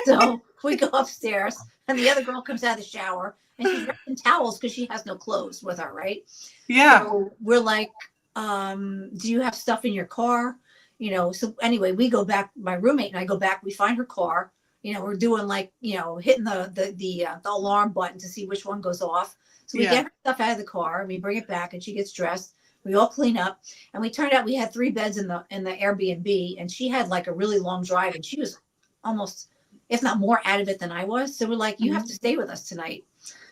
So we go upstairs, and the other girl comes out of the shower, and she's wrapped in towels because she has no clothes with her, right? Yeah. So we're like, do you have stuff in your car? You know, so anyway, we go back, my roommate and I go back, we find her car. You know, we're doing like, you know, hitting the alarm button to see which one goes off. So we get her stuff out of the car, and we bring it back, and she gets dressed. We all clean up, and we turned out we had 3 beds in the Airbnb, and she had like a really long drive, and she was almost, if not more, out of it than I was. So we're like, you have to stay with us tonight.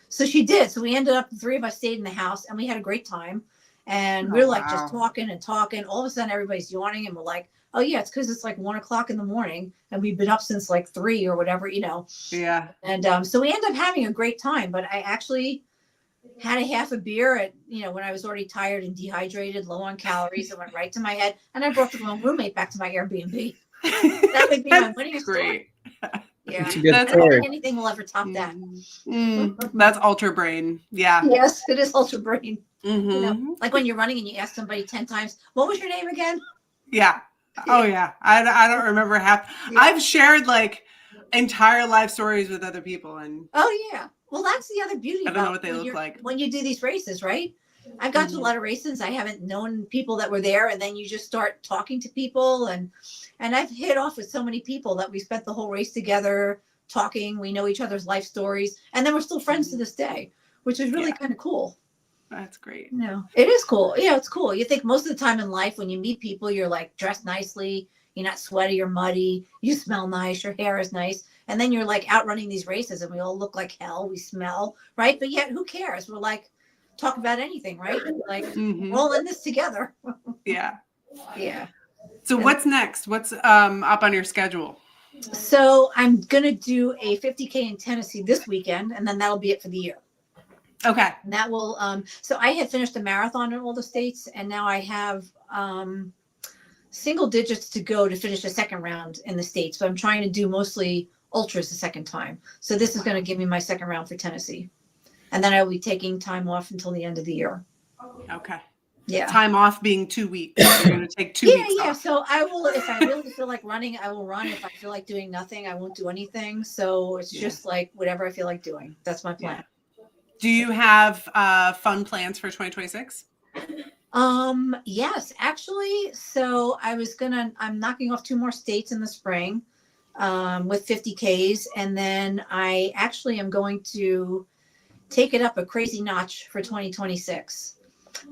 So she did. So we ended up, the 3 of us stayed in the house, and we had a great time. And we're like just talking and talking. All of a sudden, everybody's yawning, and we're like, oh yeah, it's because it's like 1 o'clock in the morning, and we've been up since like 3 or whatever, Yeah. And so we ended up having a great time. But I actually had a half a beer at, when I was already tired and dehydrated, low on calories, it went right to my head. And I brought the wrong roommate back to my Airbnb. That would be my winning story. Yeah. It's a good I don't story. think anything will ever top that. That's ultra brain. Yeah. Yes, it is ultra brain. Mm-hmm. Like when you're running and you ask somebody 10 times, what was your name again? Yeah. Oh yeah. I don't remember half. Yeah. I've shared like entire life stories with other people, and oh yeah. Well, that's the other beauty. I don't know what they look like when you do these races, right? I've gone to a lot of races. I haven't known people that were there, and then you just start talking to people, and I've hit off with so many people that we spent the whole race together talking. We know each other's life stories, and then we're still friends to this day, which is really kind of cool. That's great. No, it is cool. Yeah, it's cool. You think most of the time in life when you meet people, you're like dressed nicely, you're not sweaty or muddy, you smell nice, your hair is nice. And then you're like out running these races and we all look like hell, we smell, right? But yet who cares? We're like, talk about anything, right? Like we're all in this together. Yeah. Yeah. So what's next? What's up on your schedule? So I'm going to do a 50K in Tennessee this weekend, and then that'll be it for the year. Okay. And that will, so I had finished a marathon in all the states, and now I have single digits to go to finish a second round in the states, but I'm trying to do mostly ultras the second time. So this is going to give me my second round for Tennessee. And then I'll be taking time off until the end of the year. Okay. Yeah. Time off being 2 weeks. You're going to take 2 weeks off. So I will, if I really feel like running, I will run. If I feel like doing nothing, I won't do anything. So it's just like whatever I feel like doing. That's my plan. Yeah. Do you have fun plans for 2026? Yes, actually. So I'm knocking off 2 more states in the spring with 50Ks. And then I actually am going to take it up a crazy notch for 2026.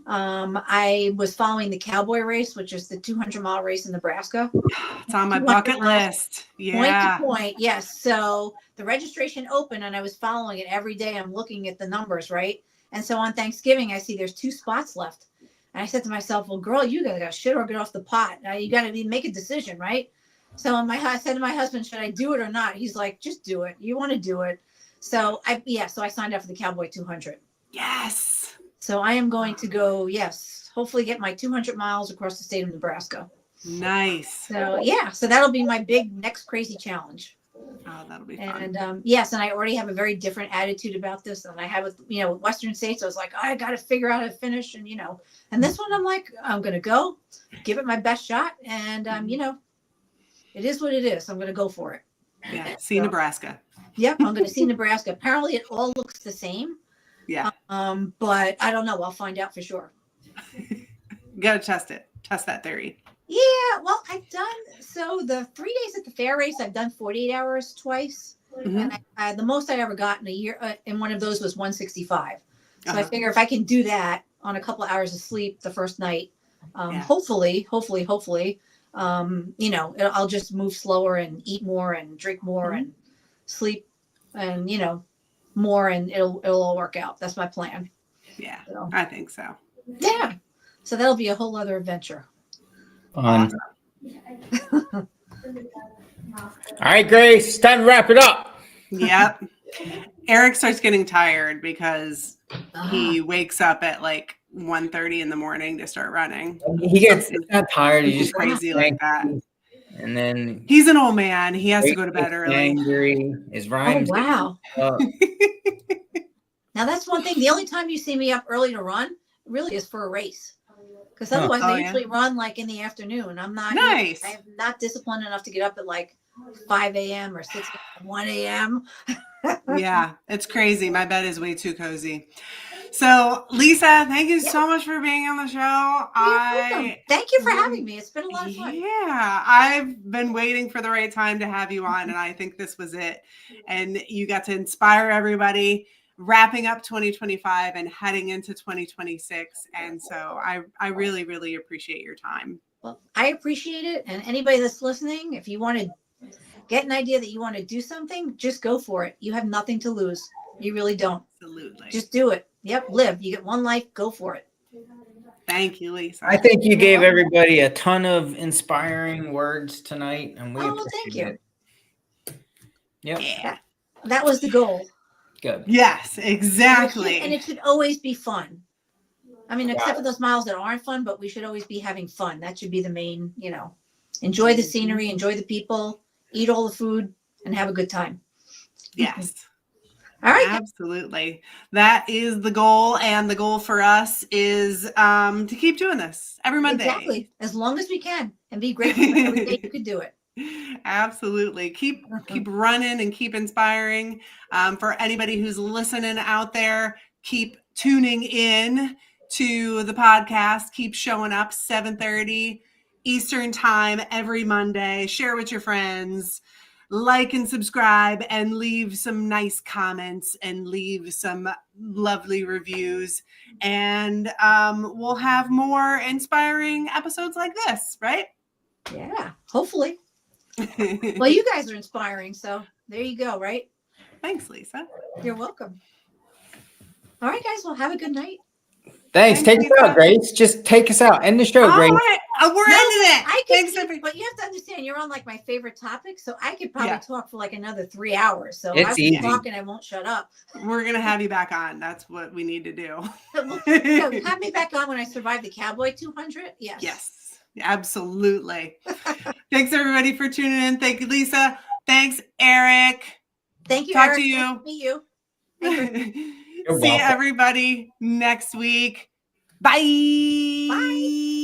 I was following the Cowboy race, which is the 200-mile race in Nebraska. It's on my bucket list. Yeah. Point to point. Yes. So the registration opened and I was following it every day. I'm looking at the numbers, right? And so on Thanksgiving, I see there's 2 spots left. And I said to myself, well, girl, you got to shit or get off the pot. You got to make a decision, right? So I said to my husband, should I do it or not? He's like, just do it. You want to do it. So I signed up for the Cowboy 200. Yes. So I am going to go, hopefully get my 200 miles across the state of Nebraska. Nice. So so that'll be my big next crazy challenge. Oh, that'll be fun. And and I already have a very different attitude about this than I had with, Western states. I was like, I got to figure out how to finish. And, and this one, I'm like, I'm going to go give it my best shot. And, it is what it is. I'm going to go for it. Yeah. See Nebraska. Yep. I'm going to see Nebraska. Apparently it all looks the same. Yeah. But I don't know. I'll find out for sure. You got to test it. Test that theory. Yeah. Well, so the 3 days at the fair race, I've done 48 hours twice. Mm-hmm. And the most I ever got in a year in one of those was 165. So I figure if I can do that on a couple of hours of sleep the first night, hopefully, I'll just move slower and eat more and drink more and sleep and, more, and it'll all work out. That's my plan. Yeah, so, I think so. Yeah. So that'll be a whole other adventure. Fun. All right, Grace, time to wrap it up. Yep. Eric starts getting tired because he wakes up at like 1:30 in the morning to start running. He's not tired. He's just crazy like that. And then he's an old man. He has to go to bed early. Angry. His rhymes. Oh, wow. Now that's one thing. The only time you see me up early to run really is for a race. Because otherwise I usually run like in the afternoon. I'm not nice. I'm not disciplined enough to get up at like 5 a.m. or 6 a.m., 1 a.m. Yeah, it's crazy. My bed is way too cozy. So, Lisa, thank you so much for being on the show. Thank you for having me. It's been a lot of fun. Yeah, I've been waiting for the right time to have you on, and I think this was it. And you got to inspire everybody. wrapping up 2025 and heading into 2026. And so I really, really appreciate your time. Well, I appreciate it. And anybody that's listening, if you want to get an idea that you want to do something, just go for it. You have nothing to lose. You really don't. Absolutely. Just do it. Yep. Live. You get one life. Go for it. Thank you, Lisa. I think you gave everybody a ton of inspiring words tonight, and we thank you. It. Yep. Yeah. That was the goal. Good. Yes, exactly. And it should always be fun. I mean, except for those miles that aren't fun, but we should always be having fun. That should be the main, enjoy the scenery, enjoy the people, eat all the food, and have a good time. Yes. All right. Absolutely. That is the goal. And the goal for us is to keep doing this every Monday. Exactly. As long as we can, and be grateful for every day you could do it. Absolutely. Keep running and keep inspiring. For anybody who's listening out there, keep tuning in to the podcast. Keep showing up 7:30 Eastern time every Monday. Share with your friends. Like and subscribe and leave some nice comments and leave some lovely reviews. And we'll have more inspiring episodes like this, right? Yeah, hopefully. Well, you guys are inspiring. So there you go, right? Thanks, Lisa. You're welcome. All right, guys. Well, have a good night. Thanks. Take us out, Grace. Just take us out. End the show, Grace. All right. We're ending it. Thanks, but you have to understand, you're on like my favorite topic, so I could probably talk for like another 3 hours. So it's easy. I'm talking, I won't shut up. We're gonna have you back on. That's what we need to do. Have me back on when I survive the Cowboy 200. Yes. Yes. Absolutely. Thanks everybody for tuning in. Thank you, Lisa. Thanks, Eric. Thank you. Talk Eric. to you. Nice to meet you. See everybody next week. Bye. Bye.